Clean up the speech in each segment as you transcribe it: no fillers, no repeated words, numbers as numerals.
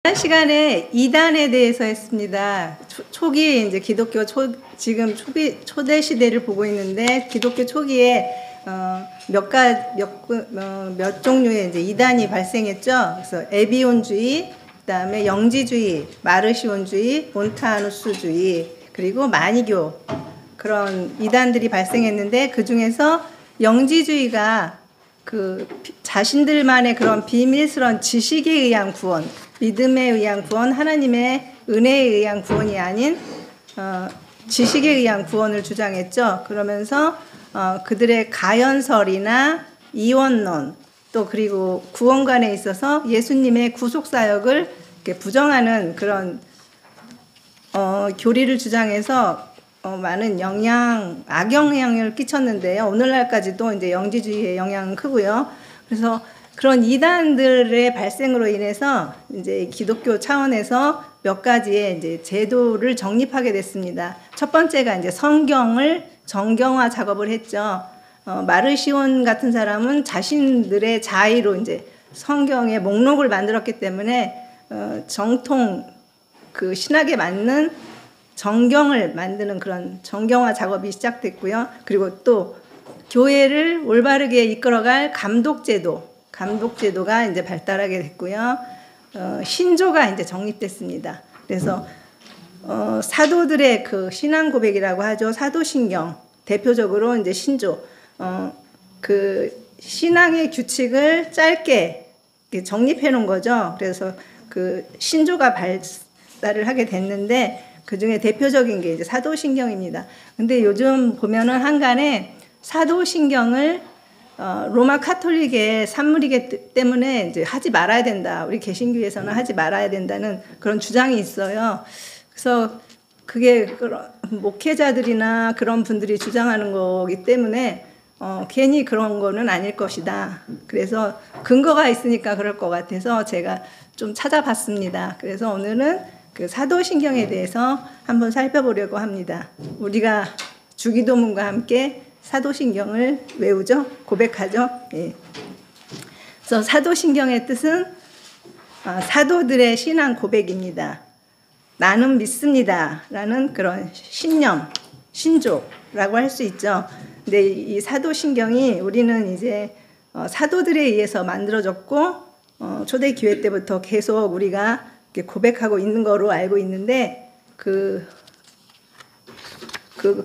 지난 시간에 이단에 대해서 했습니다. 초기 이제 기독교 지금 초대 시대를 보고 있는데 기독교 초기에 몇 종류의 이제 이단이 발생했죠. 그래서 에비온주의, 그다음에 영지주의, 마르시온주의, 몬타누스주의, 그리고 마니교, 그런 이단들이 발생했는데 그 중에서 영지주의가 그 자신들만의 그런 비밀스러운 지식에 의한 구원, 믿음에 의한 구원, 하나님의 은혜에 의한 구원이 아닌 지식에 의한 구원을 주장했죠. 그러면서 그들의 가연설이나 이원론, 또 그리고 구원관에 있어서 예수님의 구속 사역을 부정하는 그런 교리를 주장해서 많은 악영향을 끼쳤는데요. 오늘날까지도 이제 영지주의의 영향은 크고요. 그래서 그런 이단들의 발생으로 인해서 이제 기독교 차원에서 몇 가지의 이제 제도를 정립하게 됐습니다. 첫 번째가 이제 성경을 정경화 작업을 했죠. 마르시온 같은 사람은 자신들의 자의로 이제 성경의 목록을 만들었기 때문에 정통 그 신학에 맞는 정경을 만드는 그런 정경화 작업이 시작됐고요. 그리고 또 교회를 올바르게 이끌어갈 감독제도가 이제 발달하게 됐고요. 신조가 이제 정립됐습니다. 그래서 사도들의 그 신앙 고백이라고 하죠. 사도신경, 대표적으로 이제 신조, 그 신앙의 규칙을 짧게 정립해 놓은 거죠. 그래서 그 신조가 발달을 하게 됐는데 그 중에 대표적인 게 이제 사도신경입니다. 근데 요즘 보면은 한간에 사도신경을 로마 카톨릭의 산물이기 때문에 이제 하지 말아야 된다. 우리 개신교에서는 하지 말아야 된다는 그런 주장이 있어요. 그래서 그게 목회자들이나 그런 분들이 주장하는 거기 때문에 괜히 그런 거는 아닐 것이다. 그래서 근거가 있으니까 그럴 것 같아서 제가 좀 찾아봤습니다. 그래서 오늘은 그 사도신경에 대해서 한번 살펴보려고 합니다. 우리가 주기도문과 함께 사도신경을 외우죠, 고백하죠. 예. 그래서 사도신경의 뜻은 사도들의 신앙 고백입니다. 나는 믿습니다라는 그런 신념, 신조라고 할 수 있죠. 근데 이 사도신경이 우리는 이제 사도들에 의해서 만들어졌고 초대 교회 때부터 계속 우리가 고백하고 있는 거로 알고 있는데 그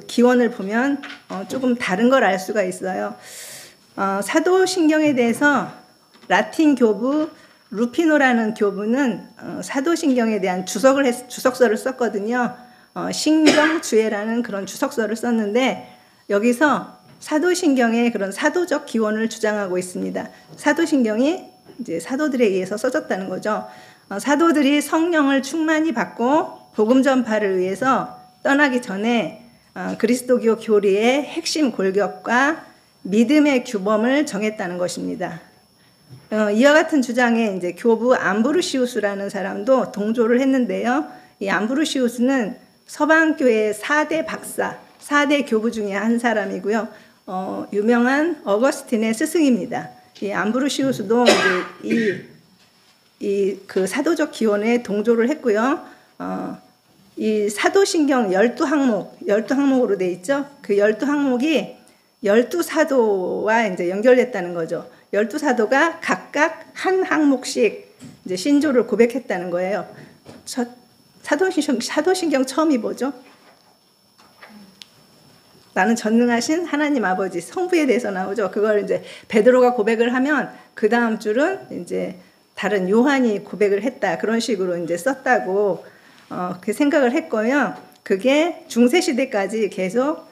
기원을 보면 조금 다른 걸 알 수가 있어요. 사도신경에 대해서 라틴 교부 루피노라는 교부는 사도신경에 대한 주석서를 썼거든요. 신경주애라는 그런 주석서를 썼는데 여기서 사도신경의 그런 사도적 기원을 주장하고 있습니다. 사도신경이 이제 사도들에 의해서 써졌다는 거죠. 사도들이 성령을 충만히 받고 복음 전파를 위해서 떠나기 전에 그리스도교 교리의 핵심 골격과 믿음의 규범을 정했다는 것입니다. 이와 같은 주장에 이제 교부 암브루시우스라는 사람도 동조를 했는데요. 이 암브루시우스는 서방교회 4대 박사, 4대 교부 중에 한 사람이고요. 유명한 어거스틴의 스승입니다. 이 암브루시우스도 이제 그 사도적 기원에 동조를 했고요. 이 사도신경 12항목으로 돼 있죠. 그 12항목이 12사도와 이제 연결됐다는 거죠. 12사도가 각각 한 항목씩 이제 신조를 고백했다는 거예요. 사도신경 처음이 뭐죠? 나는 전능하신 하나님 아버지, 성부에 대해서 나오죠. 그걸 이제 베드로가 고백을 하면 그 다음 줄은 이제 다른 요한이 고백을 했다. 그런 식으로 이제 썼다고 그 생각을 했고요. 그게 중세시대까지 계속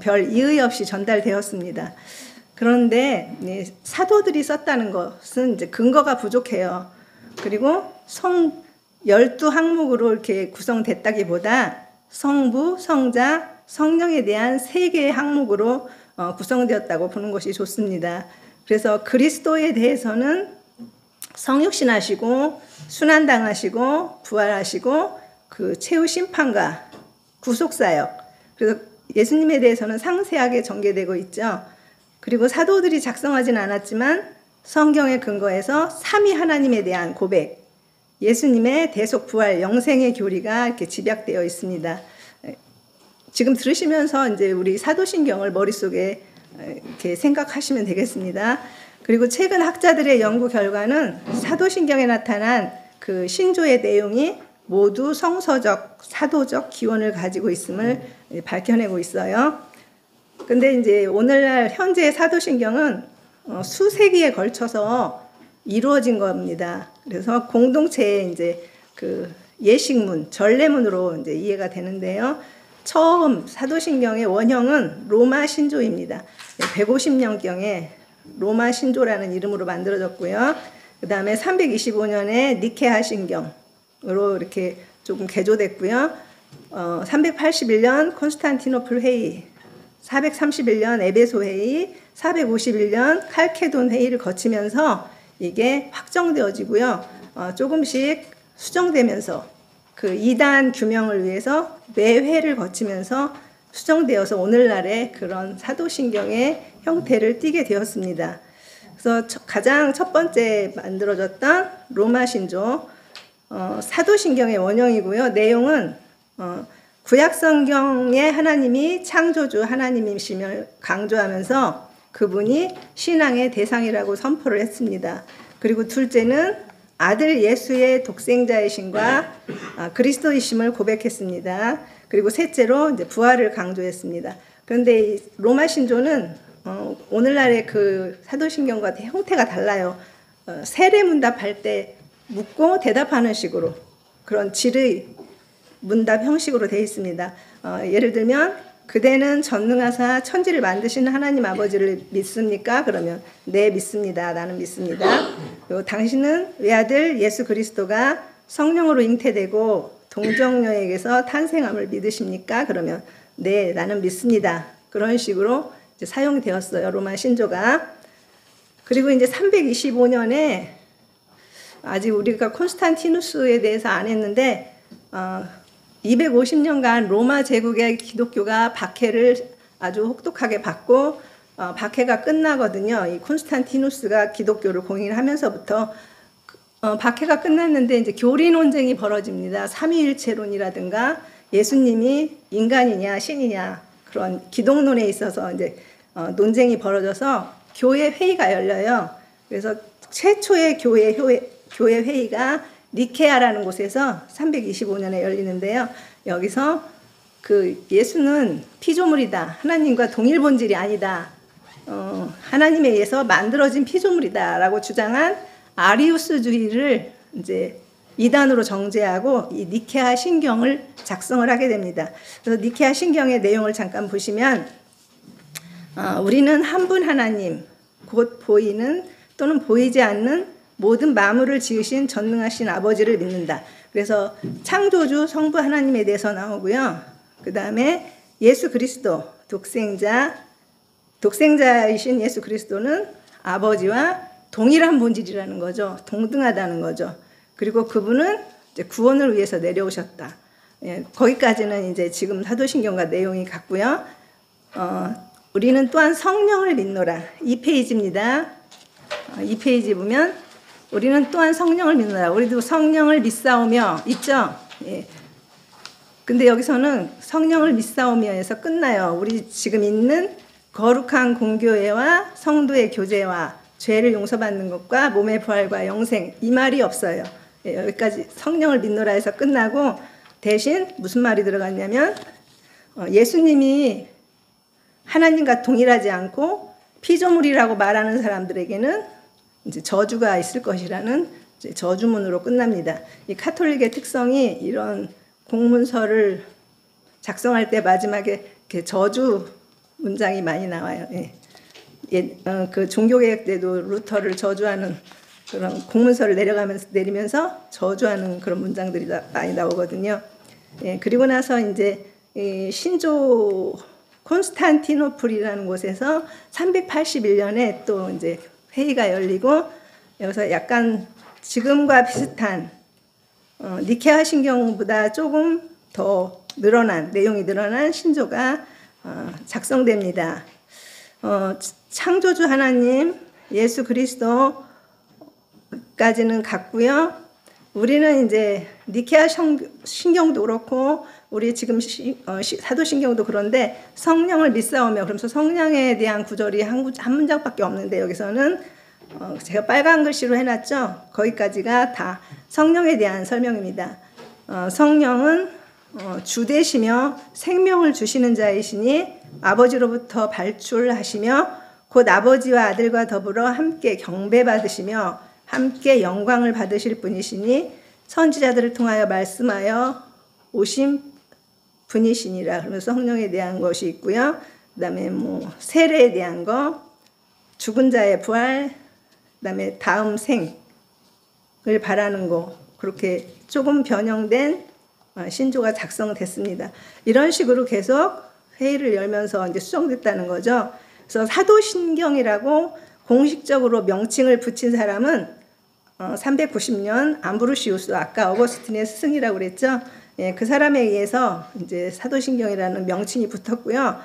별 이의 없이 전달되었습니다. 그런데 사도들이 썼다는 것은 이제 근거가 부족해요. 그리고 12항목으로 이렇게 구성됐다기보다 성부, 성자, 성령에 대한 3개의 항목으로 구성되었다고 보는 것이 좋습니다. 그래서 그리스도에 대해서는 성육신하시고 순환당하시고 부활하시고 그 최후 심판과 구속사역, 그래서 예수님에 대해서는 상세하게 전개되고 있죠. 그리고 사도들이 작성하진 않았지만 성경의 근거에서 삼위 하나님에 대한 고백, 예수님의 대속 부활 영생의 교리가 이렇게 집약되어 있습니다. 지금 들으시면서 이제 우리 사도신경을 머릿속에 이렇게 생각하시면 되겠습니다. 그리고 최근 학자들의 연구 결과는 사도신경에 나타난 그 신조의 내용이 모두 성서적, 사도적 기원을 가지고 있음을 밝혀내고 있어요. 근데 이제 오늘날 현재의 사도신경은 수세기에 걸쳐서 이루어진 겁니다. 그래서 공동체의 이제 그 예식문, 전례문으로 이제 이해가 되는데요. 처음 사도신경의 원형은 로마 신조입니다. 150년경에 로마 신조라는 이름으로 만들어졌고요. 그 다음에 325년에 니케아 신경으로 이렇게 조금 개조됐고요. 381년 콘스탄티노플 회의, 431년 에베소 회의, 451년 칼케돈 회의를 거치면서 이게 확정되어지고요. 조금씩 수정되면서 그 이단 규명을 위해서 매 회를 거치면서 수정되어서 오늘날의 그런 사도신경의 형태를 띠게 되었습니다. 그래서 가장 첫 번째 만들어졌던 로마 신조, 사도신경의 원형이고요. 내용은 구약성경의 하나님이 창조주 하나님이심을 강조하면서 그분이 신앙의 대상이라고 선포를 했습니다. 그리고 둘째는 아들 예수의 독생자이심과 그리스도이심을 고백했습니다. 그리고 셋째로 이제 부활을 강조했습니다. 그런데 이 로마 신조는 오늘날의 그 사도신경과 형태가 달라요. 세례문답할 때 묻고 대답하는 식으로 그런 질의 문답 형식으로 되어 있습니다. 예를 들면 그대는 전능하사 천지를 만드신 하나님 아버지를 믿습니까? 그러면 네 믿습니다. 나는 믿습니다. 그리고 당신은 외아들 예수 그리스도가 성령으로 잉태되고 동정녀에게서 탄생함을 믿으십니까? 그러면 네 나는 믿습니다. 그런 식으로 이제 사용되었어요. 로마 신조가. 그리고 이제 325년에 아직 우리가 콘스탄티누스에 대해서 안 했는데 250년간 로마 제국의 기독교가 박해를 아주 혹독하게 받고 박해가 끝나거든요. 이 콘스탄티누스가 기독교를 공인하면서부터 박해가 끝났는데 이제 교리 논쟁이 벌어집니다. 삼위일체론이라든가 예수님이 인간이냐 신이냐 그런 기독론에 있어서 이제 논쟁이 벌어져서 교회 회의가 열려요. 그래서 최초의 교회 회의가 니케아라는 곳에서 325년에 열리는데요. 여기서 그 예수는 피조물이다. 하나님과 동일 본질이 아니다. 하나님에 의해서 만들어진 피조물이다라고 주장한 아리우스주의를 이제 이단으로 정죄하고 이 니케아 신경을 작성을 하게 됩니다. 그래서 니케아 신경의 내용을 잠깐 보시면 우리는 한 분 하나님, 곧 보이는 또는 보이지 않는 모든 만물을 지으신 전능하신 아버지를 믿는다. 그래서 창조주 성부 하나님에 대해서 나오고요. 그 다음에 예수 그리스도 독생자이신 예수 그리스도는 아버지와 동일한 본질이라는 거죠. 동등하다는 거죠. 그리고 그분은 이제 구원을 위해서 내려오셨다. 예, 거기까지는 이제 지금 사도신경과 내용이 같고요. 우리는 또한 성령을 믿노라. 2페이지입니다. 2페이지 보면 우리는 또한 성령을 믿노라. 우리도 성령을 믿사오며 있죠. 예. 근데 여기서는 성령을 믿사오며에서 끝나요. 우리 지금 있는 거룩한 공교회와 성도의 교제와 죄를 용서받는 것과 몸의 부활과 영생 이 말이 없어요. 예, 여기까지 성령을 믿노라에서 끝나고 대신 무슨 말이 들어갔냐면 예수님이 하나님과 동일하지 않고 피조물이라고 말하는 사람들에게는 이제 저주가 있을 것이라는 이제 저주문으로 끝납니다. 이 카톨릭의 특성이 이런 공문서를 작성할 때 마지막에 이렇게 저주 문장이 많이 나와요. 예. 그 종교개혁 때도 루터를 저주하는 그런 공문서를 내리면서 저주하는 그런 문장들이 많이 나오거든요. 예. 그리고 나서 이제 신조 콘스탄티노플이라는 곳에서 381년에 또 이제 회의가 열리고 여기서 약간 지금과 비슷한 니케아 신경보다 조금 더 내용이 늘어난 신조가 작성됩니다. 창조주 하나님 예수 그리스도까지는 같고요. 우리는 이제 니케아 신경도 그렇고 우리 지금 사도신경도 그런데 성령을 믿사오며 그러면서 성령에 대한 구절이 한 문장밖에 없는데 여기서는 제가 빨간 글씨로 해놨죠. 거기까지가 다 성령에 대한 설명입니다. 성령은 주 되시며 생명을 주시는 자이시니 아버지로부터 발출하시며 곧 아버지와 아들과 더불어 함께 경배받으시며 함께 영광을 받으실 분이시니 선지자들을 통하여 말씀하여 오신 분이시니라. 그러면서 성령에 대한 것이 있고요. 그다음에 세례에 대한 거, 죽은 자의 부활, 그다음에 다음 생을 바라는 거, 그렇게 조금 변형된 신조가 작성됐습니다. 이런 식으로 계속 회의를 열면서 이제 수정됐다는 거죠. 그래서 사도신경이라고 공식적으로 명칭을 붙인 사람은 390년 암브로시우스, 아까 어거스틴의 스승이라고 그랬죠. 예, 그 사람에 의해서 이제 사도신경이라는 명칭이 붙었고요.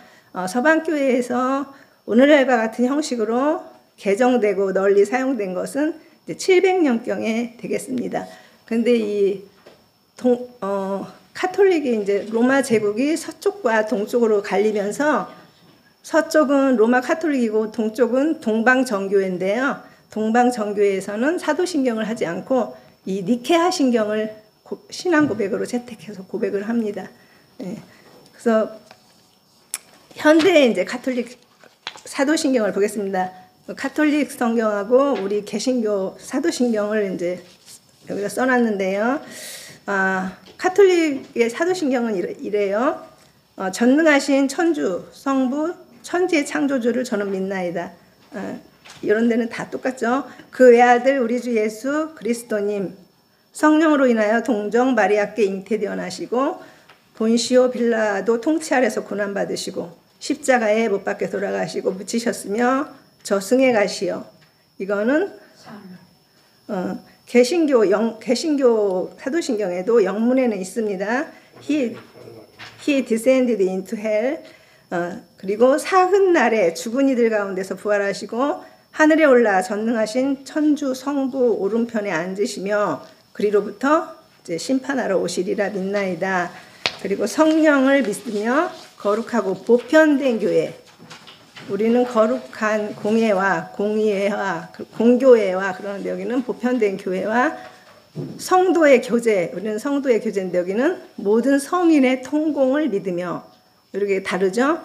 서방교회에서 오늘날과 같은 형식으로 개정되고 널리 사용된 것은 이제 700년경에 되겠습니다. 근데 이 카톨릭이 이제 로마 제국이 서쪽과 동쪽으로 갈리면서 서쪽은 로마 카톨릭이고 동쪽은 동방정교회인데요. 동방정교회에서는 사도신경을 하지 않고 이 니케아 신경을 신앙 고백으로 채택해서 고백을 합니다. 예. 그래서 현대의 이제 카톨릭 사도신경을 보겠습니다. 카톨릭 성경하고 우리 개신교 사도신경을 이제 여기다 써놨는데요. 카톨릭의 사도신경은 이래요. 전능하신 천주, 성부, 천지의 창조주를 저는 믿나이다. 이런 데는 다 똑같죠. 그 외아들 우리 주 예수 그리스도님 성령으로 인하여 동정 마리아께 잉태되어 나시고 본시오 빌라도 통치 아래서 고난받으시고 십자가에 못 박혀 돌아가시고 묻히셨으며 저승에 가시어. 이거는 개신교 사도신경에도 영문에는 있습니다. He descended into hell. 그리고 사흔날에 죽은 이들 가운데서 부활하시고 하늘에 올라 전능하신 천주 성부 오른편에 앉으시며 그리로부터 이제 심판하러 오시리라 믿나이다. 그리고 성령을 믿으며 거룩하고 보편된 교회. 우리는 거룩한 공예와 공의회와 공교회와 그러는데 여기는 보편된 교회와 성도의 교제. 우리는 성도의 교제인데 여기는 모든 성인의 통공을 믿으며 이렇게 다르죠.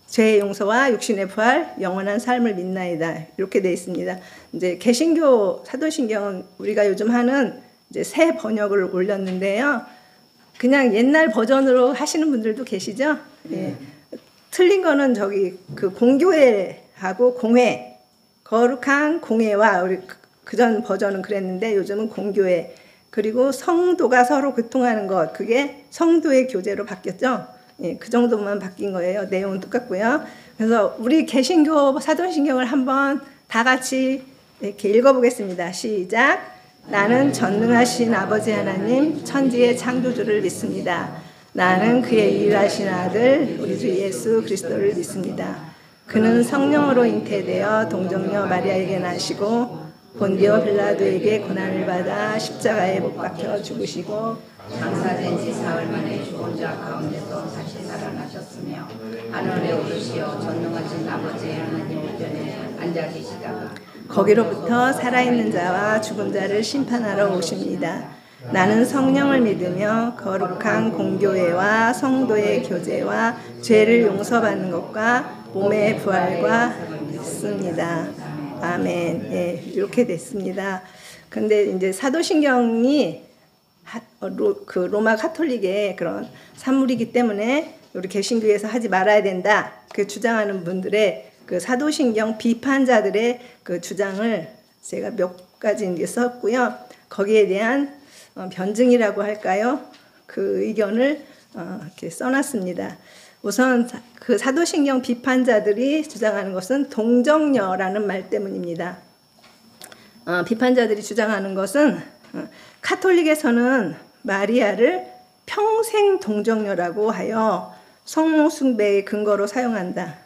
죄의 용서와 육신의 부활, 영원한 삶을 믿나이다. 이렇게 되어 있습니다. 이제 개신교 사도신경은 우리가 요즘 하는 이제 새 번역을 올렸는데요. 그냥 옛날 버전으로 하시는 분들도 계시죠. 예. 틀린 거는 저기 그 공교회하고 공회, 거룩한 공회와 우리 그전 버전은 그랬는데 요즘은 공교회. 그리고 성도가 서로 교통하는 것, 그게 성도의 교제로 바뀌었죠. 예, 그 정도만 바뀐 거예요. 내용은 똑같고요. 그래서 우리 개신교 사도신경을 한번 다 같이 이렇게 읽어보겠습니다. 시작. 나는 전능하신 아버지 하나님 천지의 창조주를 믿습니다. 나는 그의 유일하신 아들 우리 주 예수 그리스도를 믿습니다. 그는 성령으로 잉태되어 동정녀 마리아에게 나시고 본디오 빌라도에게 고난을 받아 십자가에 못 박혀 죽으시고 장사된 지 사흘 만에 죽은 자 가운데서 다시 살아나셨으며 하늘에 오르시어 전능하신 아버지 하나님 우편에 앉아 계시다가 거기로부터 살아있는 자와 죽은 자를 심판하러 오십니다. 나는 성령을 믿으며 거룩한 공교회와 성도의 교제와 죄를 용서받는 것과 몸의 부활과 믿습니다. 아멘. 예, 이렇게 됐습니다. 근데 이제 사도신경이 그 로마 카톨릭의 그런 산물이기 때문에 우리 개신교에서 하지 말아야 된다. 그 주장하는 분들의 그 사도신경 비판자들의 그 주장을 제가 몇 가지 이제 썼고요. 거기에 대한 변증이라고 할까요? 그 의견을 이렇게 써놨습니다. 우선 그 사도신경 비판자들이 주장하는 것은 동정녀라는 말 때문입니다. 비판자들이 주장하는 것은 카톨릭에서는 마리아를 평생 동정녀라고 하여 성모 숭배의 근거로 사용한다.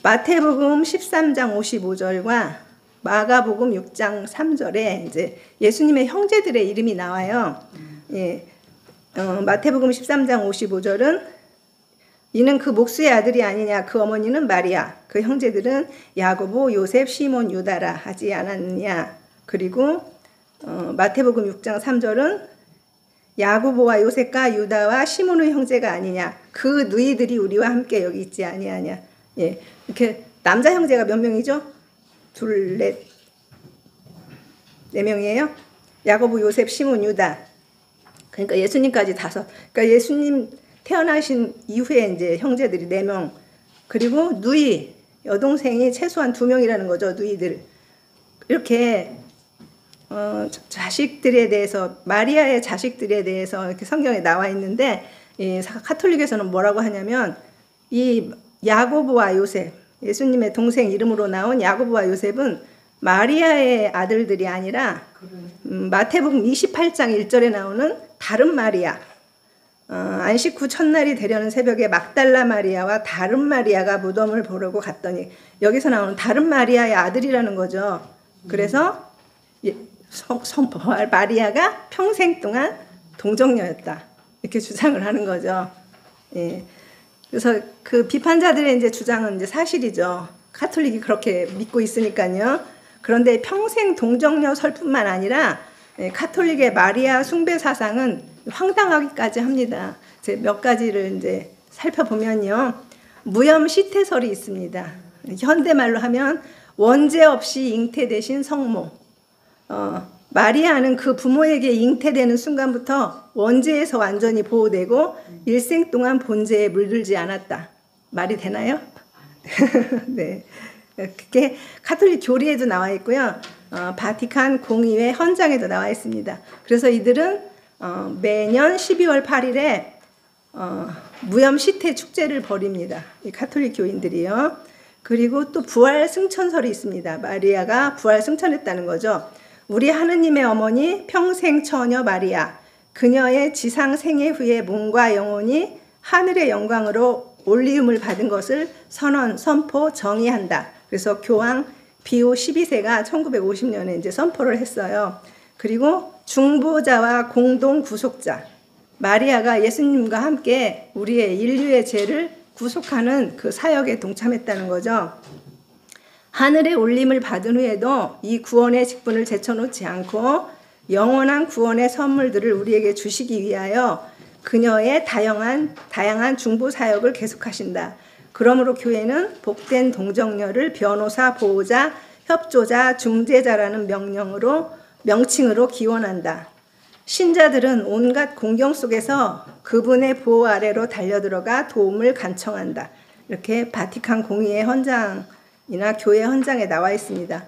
마태복음 13장 55절과 마가복음 6장 3절에 이제 예수님의 형제들의 이름이 나와요. 예. 마태복음 13장 55절은 이는 그 목수의 아들이 아니냐, 그 어머니는 마리아, 그 형제들은 야고보, 요셉, 시몬, 유다라 하지 않았느냐. 그리고 마태복음 6장 3절은 야고보와 요셉과 유다와 시몬의 형제가 아니냐, 그 누이들이 우리와 함께 여기 있지 아니하냐. 예, 이렇게 남자 형제가 몇 명이죠? 둘, 넷, 네 명이에요. 야고보, 요셉, 시몬, 유다. 그러니까 예수님까지 5. 그러니까 예수님 태어나신 이후에 이제 형제들이 4명, 그리고 누이, 여동생이 최소한 2명이라는 거죠. 누이들. 이렇게 자식들에 대해서, 마리아의 자식들에 대해서 이렇게 성경에 나와 있는데, 이 카톨릭에서는 뭐라고 하냐면 이 야고보와 요셉, 예수님의 동생 이름으로 나온 야고보와 요셉은 마리아의 아들들이 아니라 마태복음 28장 1절에 나오는 다른 마리아, 안식 후 첫날이 되려는 새벽에 막달라 마리아와 다른 마리아가 무덤을 보려고 갔더니, 여기서 나오는 다른 마리아의 아들이라는 거죠. 그래서 마리아가 평생 동안 동정녀였다, 이렇게 주장을 하는 거죠. 예. 그래서 그 비판자들의 이제 주장은 이제 사실이죠. 카톨릭이 그렇게 믿고 있으니까요. 그런데 평생 동정녀 설뿐만 아니라 카톨릭의 마리아 숭배 사상은 황당하기까지 합니다. 몇 가지를 이제 살펴보면요. 무염 시태설이 있습니다. 현대말로 하면 원죄 없이 잉태되신 성모. 마리아는 그 부모에게 잉태되는 순간부터 원죄에서 완전히 보호되고 일생 동안 본죄에 물들지 않았다. 말이 되나요? 네. 그게 카톨릭 교리에도 나와 있고요. 바티칸 공의회 헌장에도 나와 있습니다. 그래서 이들은 매년 12월 8일에 무염 시태 축제를 벌입니다. 이 카톨릭 교인들이요. 그리고 또 부활 승천설이 있습니다. 마리아가 부활 승천했다는 거죠. 우리 하느님의 어머니 평생 처녀 마리아, 그녀의 지상 생애 후에 몸과 영혼이 하늘의 영광으로 올리움을 받은 것을 선언, 선포, 정의한다. 그래서 교황 비오 12세가 1950년에 이제 선포를 했어요. 그리고 중보자와 공동 구속자, 마리아가 예수님과 함께 우리의 인류의 죄를 구속하는 그 사역에 동참했다는 거죠. 하늘의 올림을 받은 후에도 이 구원의 직분을 제쳐놓지 않고 영원한 구원의 선물들을 우리에게 주시기 위하여 그녀의 다양한 중보 사역을 계속하신다. 그러므로 교회는 복된 동정녀를 변호사, 보호자, 협조자, 중재자라는 명칭으로 기원한다. 신자들은 온갖 공경 속에서 그분의 보호 아래로 달려들어가 도움을 간청한다. 이렇게 바티칸 공의회 헌장이나 교회 헌장에 나와 있습니다.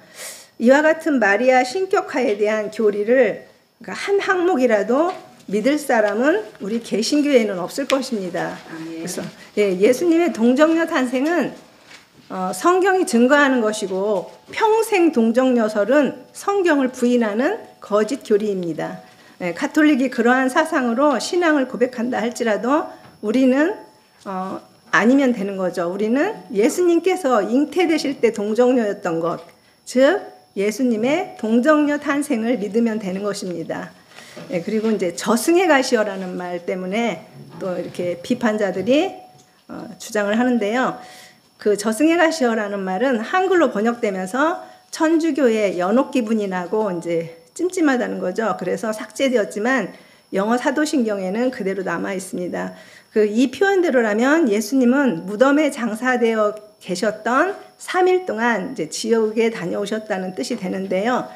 이와 같은 마리아 신격화에 대한 교리를 한 항목이라도 믿을 사람은 우리 개신교회에는 없을 것입니다. 그래서 예수님의 동정녀 탄생은 성경이 증거하는 것이고, 평생 동정녀설은 성경을 부인하는 거짓 교리입니다. 카톨릭이 그러한 사상으로 신앙을 고백한다 할지라도 우리는 아니면 되는 거죠. 우리는 예수님께서 잉태되실 때 동정녀였던 것, 즉 예수님의 동정녀 탄생을 믿으면 되는 것입니다. 그리고 이제 저승에 가시오라는 말 때문에 또 이렇게 비판자들이 주장을 하는데요. 그 저승에 가시오라는 말은 한글로 번역되면서 천주교의 연옥 기분이 나고 이제 찜찜하다는 거죠. 그래서 삭제되었지만 영어 사도신경에는 그대로 남아 있습니다. 이 표현대로라면 예수님은 무덤에 장사되어 계셨던 3일 동안 이제 지옥에 다녀오셨다는 뜻이 되는데요.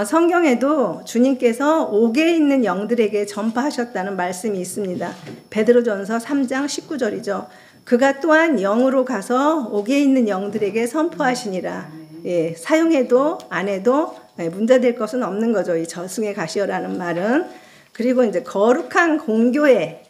성경에도 주님께서 옥에 있는 영들에게 전파하셨다는 말씀이 있습니다. 베드로전서 3장 19절이죠. 그가 또한 영으로 가서 옥에 있는 영들에게 선포하시니라. 사용해도 안 해도 문제될 것은 없는 거죠. 이 저승에 가시오라는 말은. 그리고 이제 거룩한 공교회,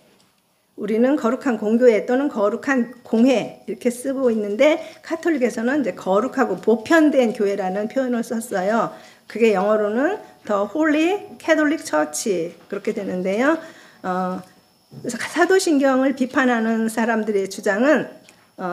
우리는 거룩한 공교회 또는 거룩한 공회 이렇게 쓰고 있는데, 카톨릭에서는 이제 거룩하고 보편된 교회라는 표현을 썼어요. 그게 영어로는 The Holy Catholic Church 그렇게 되는데요. 그래서 사도신경을 비판하는 사람들의 주장은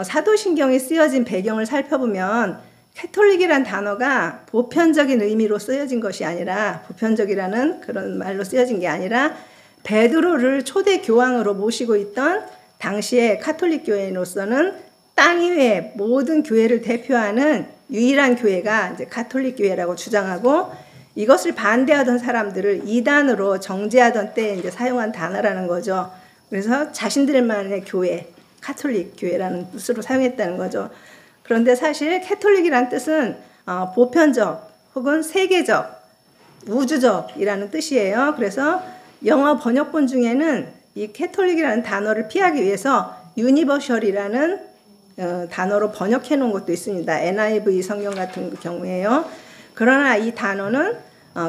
사도신경이 쓰여진 배경을 살펴보면 캐톨릭이란 단어가 보편적인 의미로 쓰여진 것이 아니라, 보편적이라는 그런 말로 쓰여진 게 아니라 베드로를 초대 교황으로 모시고 있던 당시의 카톨릭 교회로서는 땅 이외의 모든 교회를 대표하는 유일한 교회가 이제 카톨릭 교회라고 주장하고, 이것을 반대하던 사람들을 이단으로 정죄하던 때에 이제 사용한 단어라는 거죠. 그래서 자신들만의 교회, 카톨릭 교회라는 뜻으로 사용했다는 거죠. 그런데 사실 캐톨릭이란 뜻은 보편적 혹은 세계적, 우주적이라는 뜻이에요. 그래서 영어 번역본 중에는 이 캐톨릭이라는 단어를 피하기 위해서 유니버셜이라는 단어로 번역해 놓은 것도 있습니다. NIV 성경 같은 경우에요. 그러나 이 단어는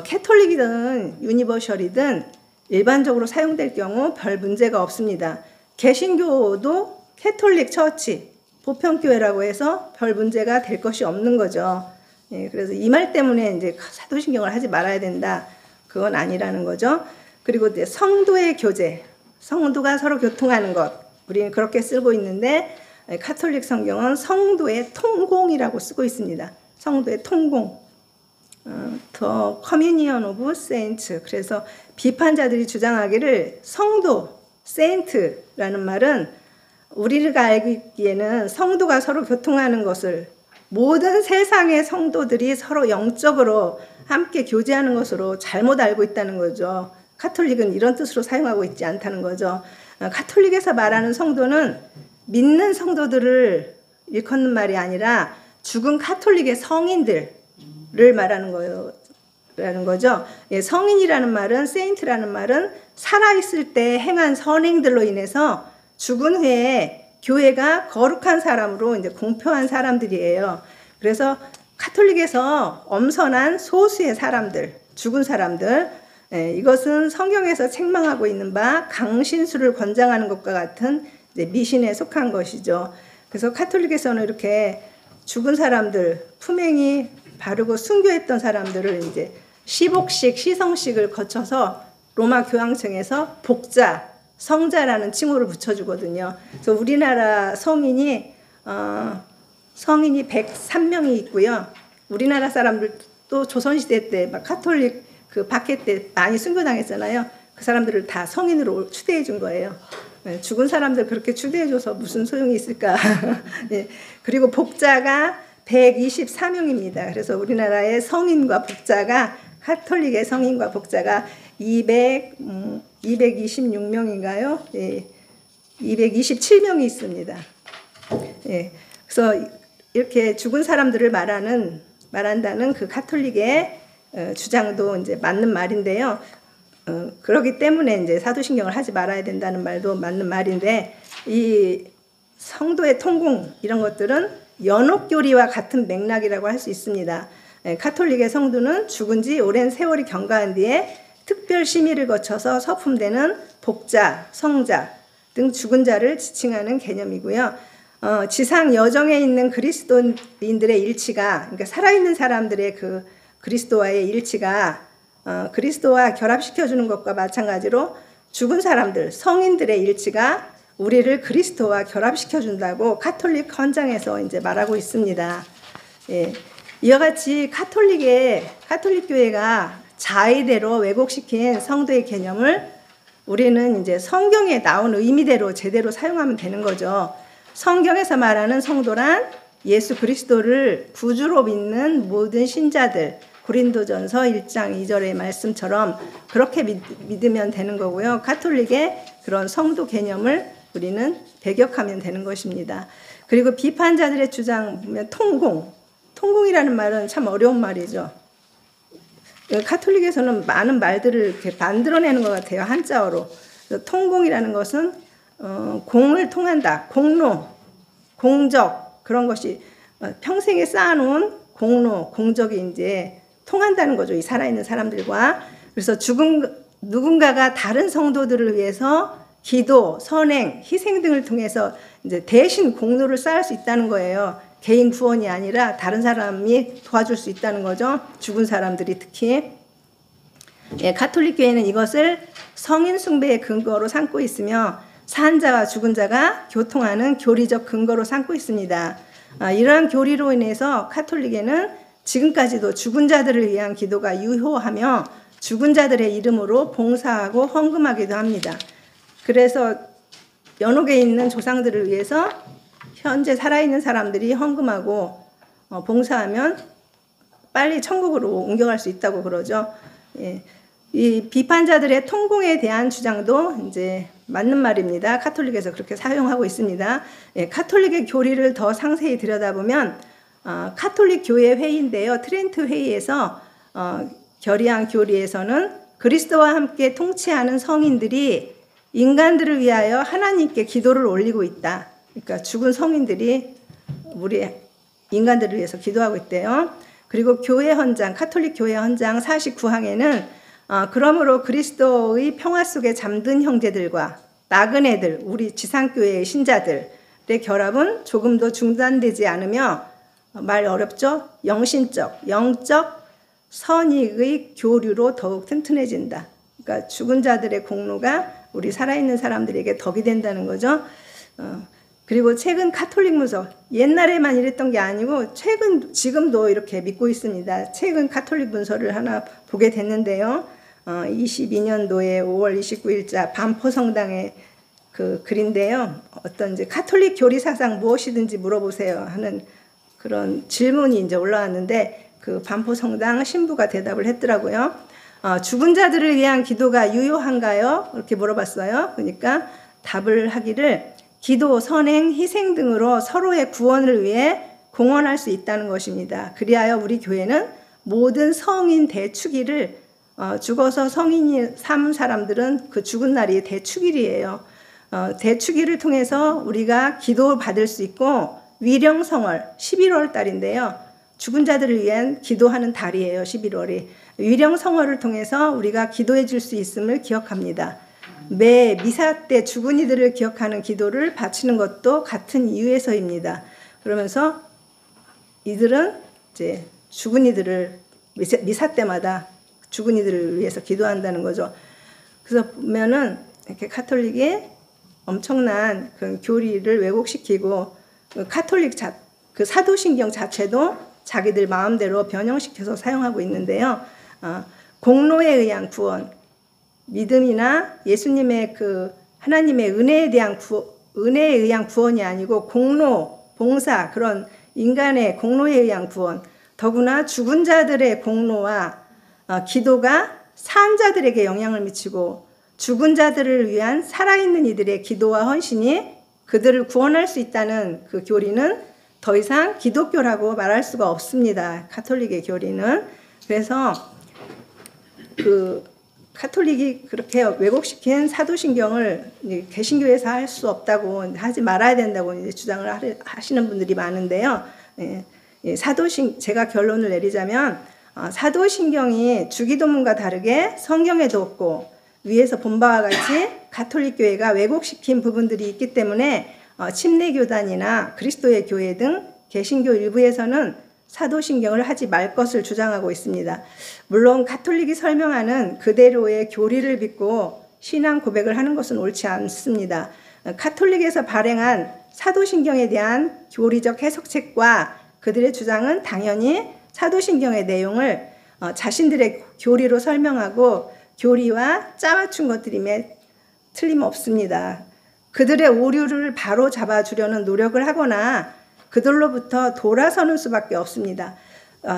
캐톨릭이든 유니버셜이든 일반적으로 사용될 경우 별 문제가 없습니다. 개신교도 캐톨릭 처치, 보편교회라고 해서 별 문제가 될 것이 없는 거죠. 예, 그래서 이 말 때문에 이제 사도신경을 하지 말아야 된다, 그건 아니라는 거죠. 그리고 이제 성도의 교제, 성도가 서로 교통하는 것, 우리는 그렇게 쓰고 있는데 카톨릭 성경은 성도의 통공이라고 쓰고 있습니다. 성도의 통공, The Communion of Saints. 그래서 비판자들이 주장하기를 성도, 세인트라는 말은 우리가 알기에는 성도가 서로 교통하는 것을, 모든 세상의 성도들이 서로 영적으로 함께 교제하는 것으로 잘못 알고 있다는 거죠. 카톨릭은 이런 뜻으로 사용하고 있지 않다는 거죠. 카톨릭에서 말하는 성도는 믿는 성도들을 일컫는 말이 아니라 죽은 카톨릭의 성인들을 말하는 거라는 거죠. 예, 성인이라는 말은, 세인트라는 말은 살아있을 때 행한 선행들로 인해서 죽은 후에 교회가 거룩한 사람으로 이제 공표한 사람들이에요. 그래서 카톨릭에서 엄선한 소수의 사람들, 죽은 사람들, 이것은 성경에서 책망하고 있는 바 강신수를 권장하는 것과 같은 이제 미신에 속한 것이죠. 그래서 카톨릭에서는 이렇게 죽은 사람들, 품행이 바르고 순교했던 사람들을 이제 시복식, 시성식을 거쳐서 로마 교황청에서 복자, 성자라는 칭호를 붙여주거든요. 그래서 우리나라 성인이 103명이 있고요. 우리나라 사람들도 조선시대 때 막 카톨릭 그 박해 때 많이 순교당했잖아요. 그 사람들을 다 성인으로 추대해 준 거예요. 죽은 사람들 그렇게 추대해줘서 무슨 소용이 있을까. 네. 그리고 복자가 124명입니다. 그래서 우리나라의 성인과 복자가, 카톨릭의 성인과 복자가 226명인가요? 예, 227명이 있습니다. 예, 그래서 이렇게 죽은 사람들을 말한다는 그 카톨릭의 주장도 이제 맞는 말인데요. 그렇기 때문에 이제 사도신경을 하지 말아야 된다는 말도 맞는 말인데, 이 성도의 통공 이런 것들은 연옥교리와 같은 맥락이라고 할 수 있습니다. 카톨릭의 성도는 죽은 지 오랜 세월이 경과한 뒤에 특별 심의를 거쳐서 서품되는 복자, 성자 등 죽은 자를 지칭하는 개념이고요. 지상 여정에 있는 그리스도인들의 일치가, 그러니까 살아있는 사람들의 그 그리스도와의 일치가 그리스도와 결합시켜주는 것과 마찬가지로 죽은 사람들, 성인들의 일치가 우리를 그리스도와 결합시켜준다고 카톨릭 헌장에서 이제 말하고 있습니다. 예. 이와 같이 카톨릭 교회가 자의대로 왜곡시킨 성도의 개념을 우리는 이제 성경에 나온 의미대로 제대로 사용하면 되는 거죠. 성경에서 말하는 성도란 예수 그리스도를 구주로 믿는 모든 신자들, 고린도전서 1장 2절의 말씀처럼 그렇게 믿으면 되는 거고요. 카톨릭의 그런 성도 개념을 우리는 배격하면 되는 것입니다. 그리고 비판자들의 주장 보면 통공이라는 말은 참 어려운 말이죠. 카톨릭에서는 많은 말들을 이렇게 만들어내는 것 같아요, 한자어로. 통공이라는 것은 공을 통한다, 공로, 공적, 그런 것이 평생에 쌓아놓은 공로, 공적이 이제 통한다는 거죠, 이 살아있는 사람들과. 그래서 죽은 누군가가 다른 성도들을 위해서 기도, 선행, 희생 등을 통해서 이제 대신 공로를 쌓을 수 있다는 거예요. 개인 구원이 아니라 다른 사람이 도와줄 수 있다는 거죠. 죽은 사람들이 특히. 예, 카톨릭 교회는 이것을 성인 숭배의 근거로 삼고 있으며 산 자와 죽은 자가 교통하는 교리적 근거로 삼고 있습니다. 이러한 교리로 인해서 카톨릭에는 지금까지도 죽은 자들을 위한 기도가 유효하며 죽은 자들의 이름으로 봉사하고 헌금하기도 합니다. 그래서 연옥에 있는 조상들을 위해서 현재 살아있는 사람들이 헌금하고 봉사하면 빨리 천국으로 옮겨갈 수 있다고 그러죠. 예. 이 비판자들의 통공에 대한 주장도 이제 맞는 말입니다. 카톨릭에서 그렇게 사용하고 있습니다. 예, 카톨릭의 교리를 더 상세히 들여다보면 카톨릭 교회 회의인데요. 트렌트 회의에서 결의한 교리에서는 그리스도와 함께 통치하는 성인들이 인간들을 위하여 하나님께 기도를 올리고 있다. 그러니까 죽은 성인들이 우리 인간들을 위해서 기도하고 있대요. 그리고 교회 헌장, 카톨릭 교회 헌장 49항에는 그러므로 그리스도의 평화 속에 잠든 형제들과 나그네들, 우리 지상교회의 신자들의 결합은 조금도 중단되지 않으며 말 어렵죠? 영신적, 영적 선익의 교류로 더욱 튼튼해진다. 그러니까 죽은 자들의 공로가 우리 살아있는 사람들에게 덕이 된다는 거죠. 그리고 최근 카톨릭 문서, 옛날에만 이랬던 게 아니고 지금도 이렇게 믿고 있습니다. 최근 카톨릭 문서를 하나 보게 됐는데요. 22년도에 5월 29일자 반포성당의 그 글인데요. 어떤 이제 카톨릭 교리 사상 무엇이든지 물어보세요 하는 그런 질문이 이제 올라왔는데 그 반포성당 신부가 대답을 했더라고요. 죽은 자들을 위한 기도가 유효한가요? 이렇게 물어봤어요. 그러니까 답을 하기를 기도, 선행, 희생 등으로 서로의 구원을 위해 공헌할 수 있다는 것입니다. 그리하여 우리 교회는 모든 성인 대축일을 죽어서 성인이 삼은 사람들은 그 죽은 날이 대축일이에요. 대축일을 통해서 우리가 기도 받을 수 있고 위령성월 11월 달인데요. 죽은 자들을 위한 기도하는 달이에요. 11월이. 위령성월을 통해서 우리가 기도해 줄 수 있음을 기억합니다. 매 미사 때 죽은 이들을 기억하는 기도를 바치는 것도 같은 이유에서입니다. 그러면서 이들은 이제 죽은 이들을 미사 때마다 죽은 이들을 위해서 기도한다는 거죠. 그래서 보면은 이렇게 카톨릭이 엄청난 그 교리를 왜곡시키고 카톨릭 그 사도신경 자체도 자기들 마음대로 변형시켜서 사용하고 있는데요. 공로에 의한 구원, 믿음이나 예수님의 그 하나님의 은혜에 의한 구원이 아니고 공로, 봉사, 그런 인간의 공로에 의한 구원, 더구나 죽은 자들의 공로와 기도가 산 자들에게 영향을 미치고 죽은 자들을 위한 살아있는 이들의 기도와 헌신이 그들을 구원할 수 있다는 그 교리는 더 이상 기독교라고 말할 수가 없습니다. 카톨릭의 교리는. 그래서 그 카톨릭이 그렇게 왜곡시킨 사도신경을 개신교에서 할 수 없다고, 하지 말아야 된다고 이제 주장을 하시는 분들이 많은데요. 제가 결론을 내리자면 사도신경이 주기도문과 다르게 성경에도 없고 위에서 본 바와 같이 가톨릭 교회가 왜곡시킨 부분들이 있기 때문에 침례교단이나 그리스도의 교회 등 개신교 일부에서는 사도신경을 하지 말 것을 주장하고 있습니다. 물론 가톨릭이 설명하는 그대로의 교리를 믿고 신앙 고백을 하는 것은 옳지 않습니다. 가톨릭에서 발행한 사도신경에 대한 교리적 해석책과 그들의 주장은 당연히 사도신경의 내용을 자신들의 교리로 설명하고 교리와 짜맞춘 것들임에 틀림없습니다. 그들의 오류를 바로 잡아주려는 노력을 하거나 그들로부터 돌아서는 수밖에 없습니다.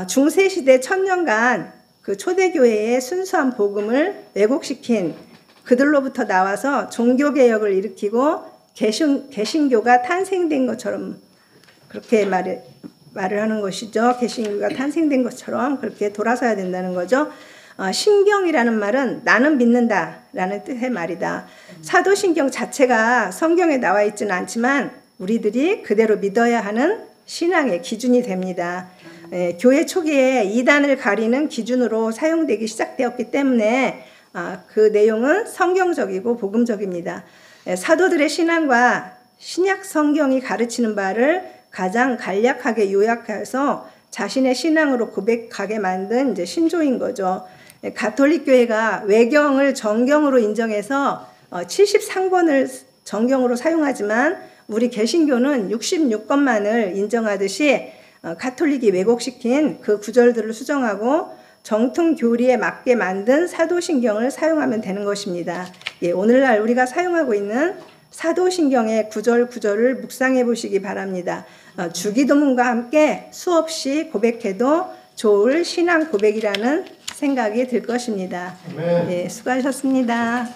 중세시대 1000년간 그 초대교회의 순수한 복음을 왜곡시킨 그들로부터 나와서 종교개혁을 일으키고 개신교가 탄생된 것처럼 그렇게 말을 하는 것이죠. 개신교가 탄생된 것처럼 그렇게 돌아서야 된다는 거죠. 신경이라는 말은 나는 믿는다라는 뜻의 말이다. 사도신경 자체가 성경에 나와 있지는 않지만 우리들이 그대로 믿어야 하는 신앙의 기준이 됩니다. 교회 초기에 이단을 가리는 기준으로 사용되기 시작되었기 때문에 그 내용은 성경적이고 복음적입니다. 사도들의 신앙과 신약 성경이 가르치는 바를 가장 간략하게 요약해서 자신의 신앙으로 고백하게 만든 이제 신조인 거죠. 가톨릭 교회가 외경을 정경으로 인정해서 73권을 정경으로 사용하지만 우리 개신교는 66권만을 인정하듯이 가톨릭이 왜곡시킨 그 구절들을 수정하고 정통 교리에 맞게 만든 사도신경을 사용하면 되는 것입니다. 예, 오늘날 우리가 사용하고 있는 사도신경의 구절을 묵상해 보시기 바랍니다. 주기도문과 함께 수없이 고백해도 좋을 신앙 고백이라는 생각이 들 것입니다. 예, 수고하셨습니다.